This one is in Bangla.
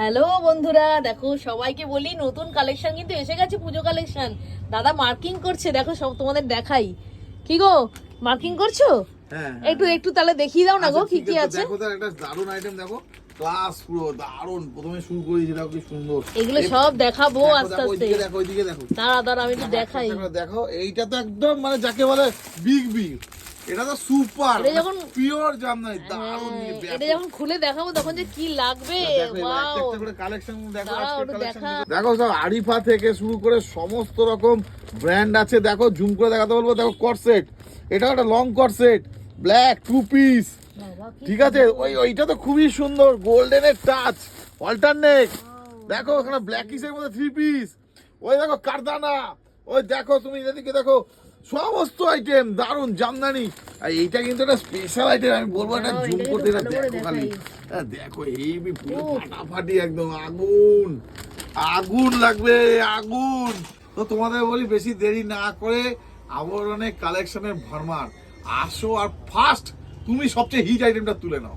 হ্যালো বন্ধুরা, দেখো সবাইকে বলি নতুন কালেকশন কিন্তু এসে গেছে, পুজো কালেকশন। দাদা মার্কিং করছে, দেখো সব তোমাদের দেখাই। কি গো মার্কিং করছো? হ্যাঁ একটু একটু তাহলে দেখিয়ে দাও না গো, কি কি আছে। দেখো, একটা দারুন আইটেম দেখো, ক্লাস পুরো দারুন। প্রথমে শুরু করি, যেটা কি সুন্দর, এগুলো সব দেখাবো আস্তে আস্তে। দেখো ওইদিকে দেখো, দাঁড়া আমি একটু দেখাই। দেখো এইটা তো একদম মানে যাকে বলে বিগ বিগ, এটা তো সুপার, এটা যখন পিওর জামদানি, দারুন। এটা যখন খুলে দেখাবো তখন যে কি লাগবে। ওয়াও, কালেকশন দেখো, দাঁড়াও, আজকে ওটা কালেকশন দেখা। দেখো, সব আরিফা থেকে শুরু করে সমস্ত রকম ব্র্যান্ড আছে। দেখো জুম করে দেখাতে বলবো, দেখো কটসেট, এটা একটা লং কটসেট, ব্ল্যাক 2 পিস, ঠিক আছে। ওইটা তো খুবই সুন্দর, গোল্ডেনের টাচ, অল্টারনেট। দেখো এখানে ব্ল্যাক কিসের মধ্যে 3 পিস, ওই দেখো কারদানা, ওই দেখো তুমি এদিকে দেখো, সমস্ত আইটেম দারুন জামদানি। আর এইটা কিন্তু একটা স্পেশাল আইটেম, আমি বলবো এটা জুম করতে, এটা দেখো খালি, দেখো এই পুরো ফাটাফাটি একদম আগুন আগুন লাগবে, আগুন। তো তোমাদের বলি বেশি দেরি না করে আবরণের কালেকশনের ভরমার আসো, আর ফার্স্ট তুমি সবচেয়ে হিট আইটেমটা তুলে নাও।